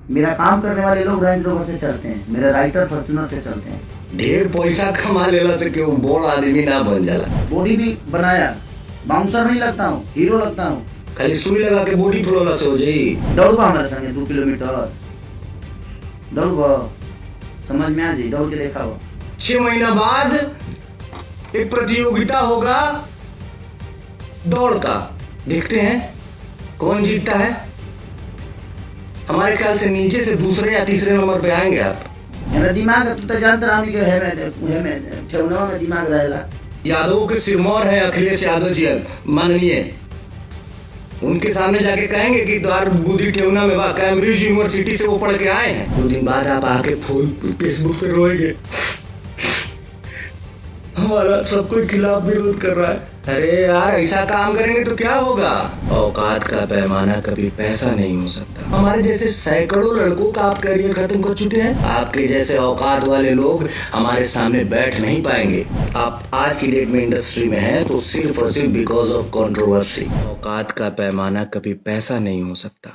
मेरा काम करने वाले लोग रेंज रोवर से चलते हैं, मेरे राइटर फॉर्च्यूनर से चलते हैं। ढेर पैसा कमा लेला से क्यों बड़ आदमी ना बन जाला। बॉडी भी बनाया, बाउंसर नहीं लगता हूँ, हीरो लगता हूँ। खाली सुई लगा के बॉडी फुलौला से हो जाई। दौड़बा हमारे संगे 2 किलोमीटर दौड़बा, समझ में आ जाए, दौड़ के देखा हुआ। 6 महीना बाद एक प्रतियोगिता होगा दौड़ का, देखते हैं कौन जीतता है। हमारे ख्याल से नीचे से दूसरे या तीसरे नंबर पे आएंगे आप। मेरा दिमाग तू तो जानता रहा कि है मैं ठेवना में दिमाग रहेला। यादव के सिरमौर है अखिलेश यादव जी माननीय, उनके सामने जाके कहेंगे कि द्वार बुद्धि ठेवना में बा, कैम्ब्रिज यूनिवर्सिटी से वो पढ़ के आए हैं। 2 दिन बाद आप आके फेसबुक पे रोएंगे हमारा सब कोई खिलाफ विरोध कर रहा है। अरे यार ऐसा काम करेंगे तो क्या होगा। औकात का पैमाना कभी पैसा नहीं हो सकता। हमारे जैसे सैकड़ों लड़कों का आप करियर खत्म कर चुके हैं। आपके जैसे औकात वाले लोग हमारे सामने बैठ नहीं पाएंगे। आप आज की डेट में इंडस्ट्री में हैं तो सिर्फ और सिर्फ बिकॉज ऑफ कंट्रोवर्सी। औकात का पैमाना कभी पैसा नहीं हो सकता।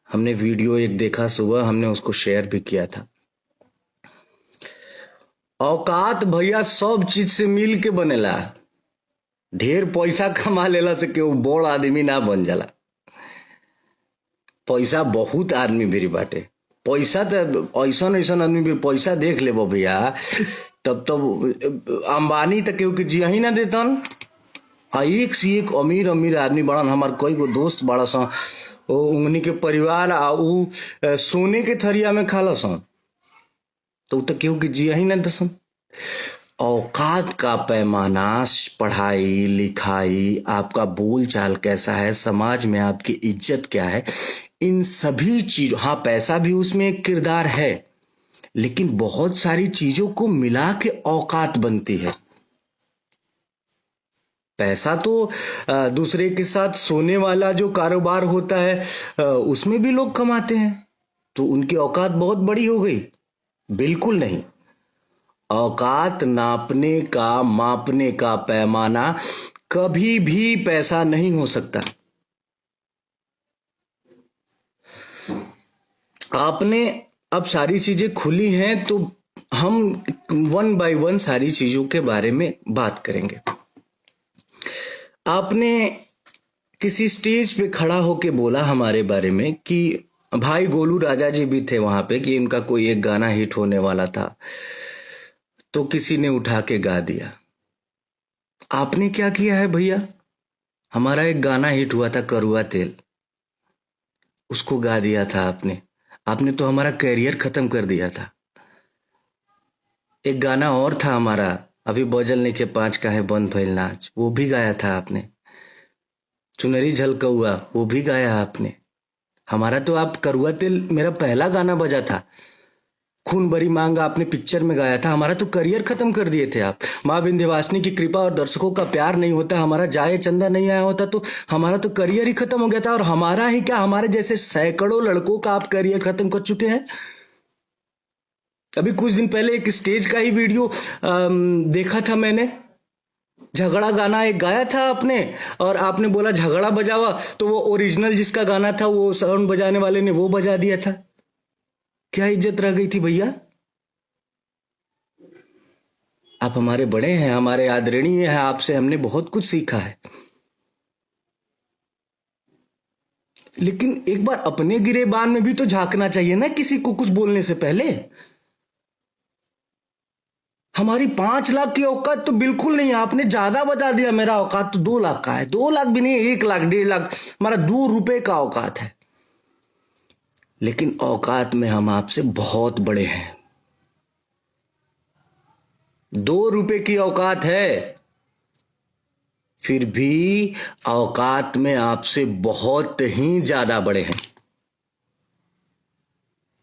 हमने वीडियो एक देखा सुबह, हमने उसको शेयर भी किया था। औकात भैया सब चीज से मिल के बनेला। ढेर पैसा कमा लेला से क्यों बड़ आदमी ना बन जाला। पैसा बहुत आदमी भी बाटे, पैसा तो ऐसा ऐसा आदमी भी पैसा देख ले भैया, तब अंबानी तक केहू के जिया ही ना देतन। एक से एक अमीर अमीर आदमी बड़न। हमार कई गो दोस्त बड़ा सा, उन्हीं के परिवार उ सोने के थरिया में खाला सन, तो केहू के जिया ही ना दसन। औकात का पैमाना, पढ़ाई लिखाई, आपका बोल चाल कैसा है, समाज में आपकी इज्जत क्या है, इन सभी चीजों, हाँ पैसा भी उसमें एक किरदार है, लेकिन बहुत सारी चीजों को मिला के औकात बनती है। पैसा तो दूसरे के साथ सोने वाला जो कारोबार होता है उसमें भी लोग कमाते हैं, तो उनकी औकात बहुत बड़ी हो गई। बिल्कुल नहीं। औकात नापने का, मापने का पैमाना कभी भी पैसा नहीं हो सकता। आपने अब सारी चीजें खुली हैं तो हम 1 बाय 1 सारी चीजों के बारे में बात करेंगे। आपने किसी स्टेज पे खड़ा होके बोला हमारे बारे में कि भाई गोलू राजा जी भी थे वहां पे, कि इनका कोई एक गाना हिट होने वाला था, तो किसी ने उठा के गा दिया। आपने क्या किया है भैया? हमारा एक गाना हिट हुआ था करुआ तेल, उसको गा दिया था आपने। आपने तो हमारा करियर खत्म कर दिया था। एक गाना और था हमारा, अभी बजलने के 5 का है बंद भइल नाच, वो भी गाया था आपने। चुनरी झलकौआ, वो भी गाया आपने। हमारा तो आप करुआ तेल मेरा पहला गाना बजा था। खून भरी मांग आपने पिक्चर में गाया था। हमारा तो करियर खत्म कर दिए थे आप। माँ विंध्यवासिनी की कृपा और दर्शकों का प्यार नहीं होता, हमारा जाए चंदा नहीं आया होता, तो हमारा तो करियर ही खत्म हो गया था। और हमारा ही क्या, हमारे जैसे सैकड़ों लड़कों का आप करियर खत्म कर चुके हैं। अभी कुछ दिन पहले एक स्टेज का ही वीडियो देखा था मैंने। झगड़ा गाना एक गाया था आपने, और आपने बोला झगड़ा बजावा, तो वो ओरिजिनल जिसका गाना था वो साउंड बजाने वाले ने वो बजा दिया था। क्या इज्जत रह गई थी भैया? आप हमारे बड़े हैं, हमारे आदरणीय हैं, आपसे हमने बहुत कुछ सीखा है, लेकिन एक बार अपने गिरेबान में भी तो झांकना चाहिए ना किसी को कुछ बोलने से पहले। हमारी 5 लाख की औकात तो बिल्कुल नहीं है, आपने ज्यादा बता दिया। मेरा औकात तो 2 लाख का है। 2 लाख भी नहीं, 1 लाख 1.5 लाख, हमारा 2 रुपए का औकात है। लेकिन औकात में हम आपसे बहुत बड़े हैं। 2 रुपए की औकात है, फिर भी औकात में आपसे बहुत ही ज्यादा बड़े हैं।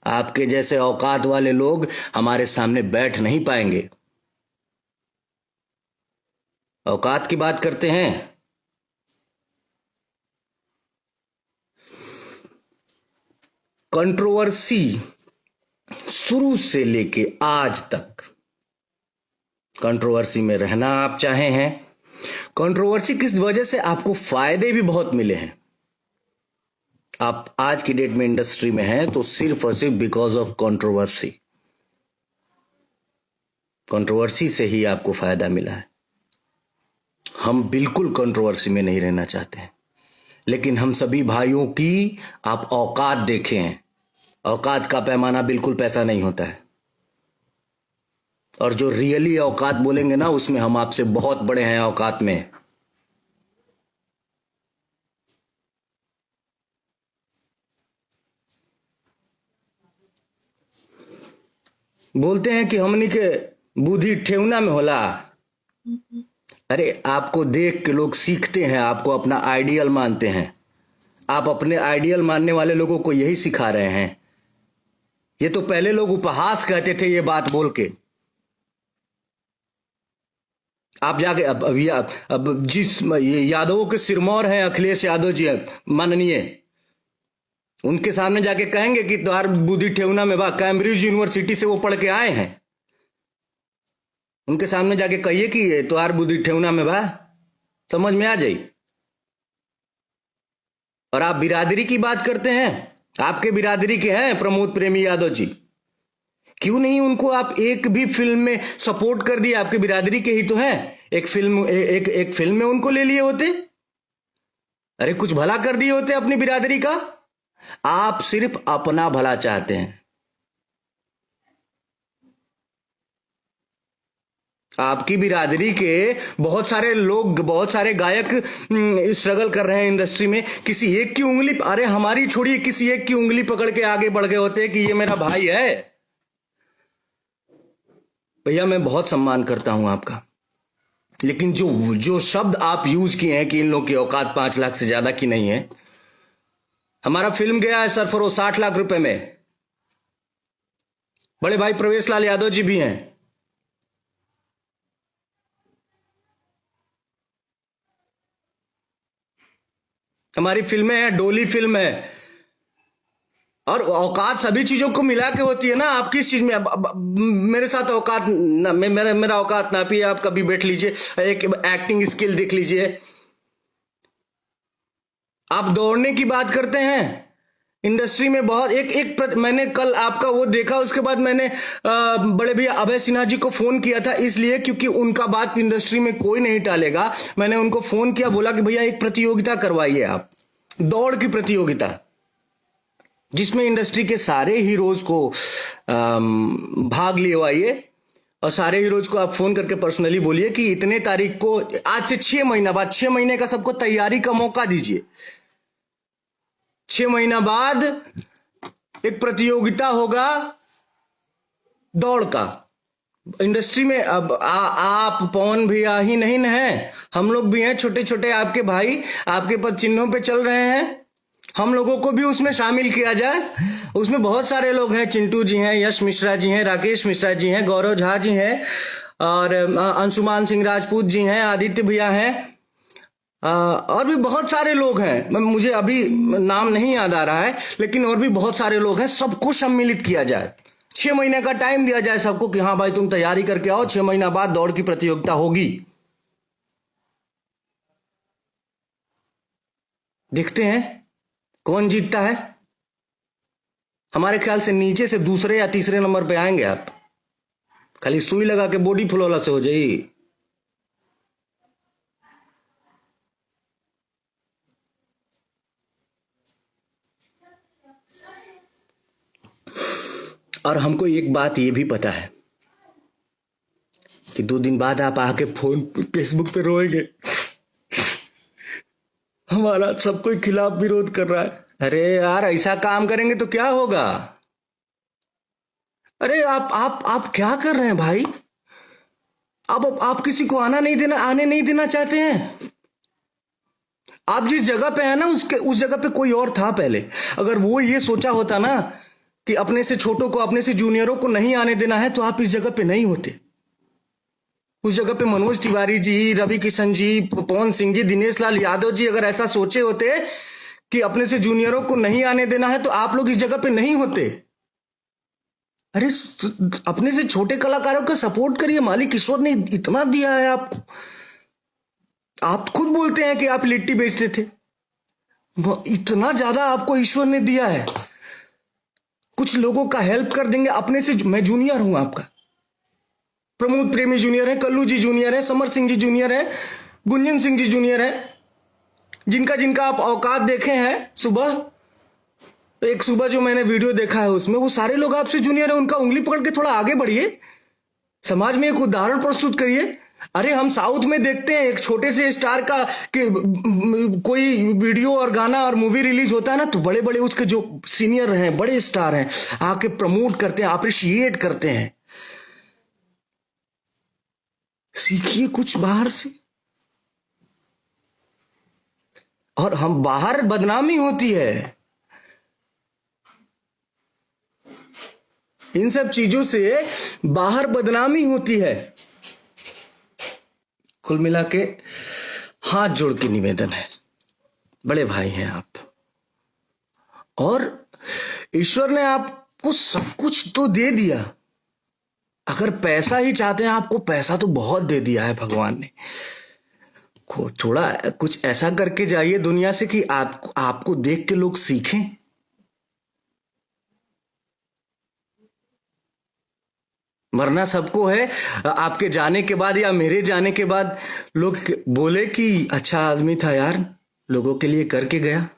आपके जैसे औकात वाले लोग हमारे सामने बैठ नहीं पाएंगे। औकात की बात करते हैं। कंट्रोवर्सी शुरू से लेके आज तक कंट्रोवर्सी में रहना आप चाहे हैं। कंट्रोवर्सी किस वजह से आपको फायदे भी बहुत मिले हैं। आप आज की डेट में इंडस्ट्री में हैं तो सिर्फ और सिर्फ बिकॉज ऑफ कंट्रोवर्सी। कंट्रोवर्सी से ही आपको फायदा मिला है। हम बिल्कुल कंट्रोवर्सी में नहीं रहना चाहते हैं, लेकिन हम सभी भाइयों की आप औकात देखें हैं। औकात का पैमाना बिल्कुल पैसा नहीं होता है, और जो रियली औकात बोलेंगे ना, उसमें हम आपसे बहुत बड़े हैं औकात में। बोलते हैं कि हमनी के बुद्धि ठेवना में होला। अरे आपको देख के लोग सीखते हैं, आपको अपना आइडियल मानते हैं। आप अपने आइडियल मानने वाले लोगों को यही सिखा रहे हैं। ये तो पहले लोग उपहास कहते थे ये बात बोल के। आप जाके अब जिस ये यादवों के सिरमौर हैं अखिलेश यादव जी माननीय, उनके सामने जाके कहेंगे कि तुम्हार बुद्धि ठेवना में बा, कैम्ब्रिज यूनिवर्सिटी से वो पढ़ के आए हैं। उनके सामने जाके कहिए कि तुम्हार बुद्धि ठेवना में बा, समझ में आ जाई। और आप बिरादरी की बात करते हैं, आपके बिरादरी के हैं प्रमोद प्रेमी यादव जी, क्यों नहीं उनको आप एक भी फिल्म में सपोर्ट कर दिए? आपके बिरादरी के ही तो हैं। एक फिल्म में उनको ले लिए होते। अरे कुछ भला कर दिए होते अपनी बिरादरी का। आप सिर्फ अपना भला चाहते हैं। आपकी बिरादरी के बहुत सारे लोग, बहुत सारे गायक स्ट्रगल कर रहे हैं इंडस्ट्री में। किसी एक की उंगली, अरे हमारी छोड़िए, किसी एक की उंगली पकड़ के आगे बढ़ गए होते कि ये मेरा भाई है। भैया मैं बहुत सम्मान करता हूं आपका, लेकिन जो जो शब्द आप यूज किए हैं कि इन लोगों की औकात 5 लाख से ज्यादा की नहीं है। हमारा फिल्म गया है सरफरोश 60 लाख रुपए में। बड़े भाई प्रवेश लाल यादव जी भी हैं। हमारी फिल्में हैं, डोली फिल्म है। और औकात सभी चीजों को मिला के होती है ना। आप किस चीज में अब मेरे साथ औकात ना, मेरा औकात नापिए। आप कभी बैठ लीजिए, एक एक्टिंग स्किल देख लीजिए। आप दौड़ने की बात करते हैं इंडस्ट्री में बहुत मैंने कल आपका वो देखा, उसके बाद मैंने बड़े भैया अभय सिन्हा जी को फोन किया था, इसलिए क्योंकि उनका बात इंडस्ट्री में कोई नहीं टालेगा। मैंने उनको फोन किया, बोला कि भैया एक प्रतियोगिता करवाइए आप, दौड़ की प्रतियोगिता, जिसमें इंडस्ट्री के सारे हीरोज को भाग लिवाइए। और सारे हीरोज को आप फोन करके पर्सनली बोलिए कि इतने तारीख को, आज से 6 महीना बाद, 6 महीने का सबको तैयारी का मौका दीजिए। 6 महीना बाद एक प्रतियोगिता होगा दौड़ का। इंडस्ट्री में अब आप पवन भैया ही नहीं न है, हम लोग भी हैं, छोटे छोटे आपके भाई आपके पद चिन्हों पे चल रहे हैं। हम लोगों को भी उसमें शामिल किया जाए। उसमें बहुत सारे लोग हैं, चिंटू जी हैं, यश मिश्रा जी हैं, राकेश मिश्रा जी हैं, गौरव झा जी हैं, और अंशुमान सिंह राजपूत जी हैं, आदित्य भैया हैं, और भी बहुत सारे लोग हैं। मुझे अभी नाम नहीं याद आ रहा है, लेकिन और भी बहुत सारे लोग हैं। सबको सम्मिलित किया जाए, 6 महीने का टाइम दिया जाए सबको कि हाँ भाई तुम तैयारी करके आओ, 6 महीना बाद दौड़ की प्रतियोगिता होगी। देखते हैं कौन जीतता है। हमारे ख्याल से नीचे से दूसरे या तीसरे नंबर पे आएंगे आप। खाली सुई लगा के बॉडी फुलौला से हो जाएगी। और हमको एक बात ये भी पता है कि 2 दिन बाद आप आके फेसबुक पे रोएंगे, हमारा सब कोई खिलाफ विरोध कर रहा है। अरे यार ऐसा काम करेंगे तो क्या होगा? अरे आप क्या कर रहे हैं भाई? अब आप किसी को आने नहीं देना चाहते हैं। आप जिस जगह पे है ना, उस जगह पे कोई और था पहले। अगर वो ये सोचा होता ना कि अपने से छोटों को, अपने से जूनियरों को नहीं आने देना है, तो आप इस जगह पे नहीं होते। उस जगह पे मनोज तिवारी जी, रवि किशन जी, पवन सिंह जी, दिनेश लाल यादव जी अगर ऐसा सोचे होते कि अपने से जूनियरों को नहीं आने देना है, तो आप लोग इस जगह पे नहीं होते। अरे अपने से छोटे कलाकारों का सपोर्ट करिए। मालिक ईश्वर ने इतना दिया है आपको। आप खुद बोलते हैं कि आप लिट्टी बेचते थे। इतना ज्यादा आपको ईश्वर ने दिया है। कुछ लोगों का हेल्प कर देंगे अपने से। मैं जूनियर हूं आपका, प्रमोद प्रेमी जूनियर है, कल्लू जी जूनियर है, समर सिंह जी जूनियर है, गुंजन सिंह जी जूनियर है। जिनका जिनका आप औकात देखे हैं, सुबह जो मैंने वीडियो देखा है उसमें वो सारे लोग आपसे जूनियर है। उनका उंगली पकड़ के थोड़ा आगे बढ़िए, समाज में एक उदाहरण प्रस्तुत करिए। अरे हम साउथ में देखते हैं एक छोटे से स्टार का कि कोई वीडियो और गाना और मूवी रिलीज होता है ना, तो बड़े बड़े उसके जो सीनियर हैं, बड़े स्टार हैं, आके प्रमोट करते हैं, अप्रिशिएट करते हैं। सीखिए कुछ बाहर से। और हम बाहर बदनामी होती है इन सब चीजों से, बाहर बदनामी होती है। कुल मिला के हाथ जोड़ के निवेदन है, बड़े भाई हैं आप, और ईश्वर ने आपको सब कुछ तो दे दिया। अगर पैसा ही चाहते हैं, आपको पैसा तो बहुत दे दिया है भगवान ने। थोड़ा कुछ ऐसा करके जाइए दुनिया से कि आपको देख के लोग सीखें। मरना सबको है। आपके जाने के बाद या मेरे जाने के बाद लोग बोले कि अच्छा आदमी था यार, लोगों के लिए करके गया।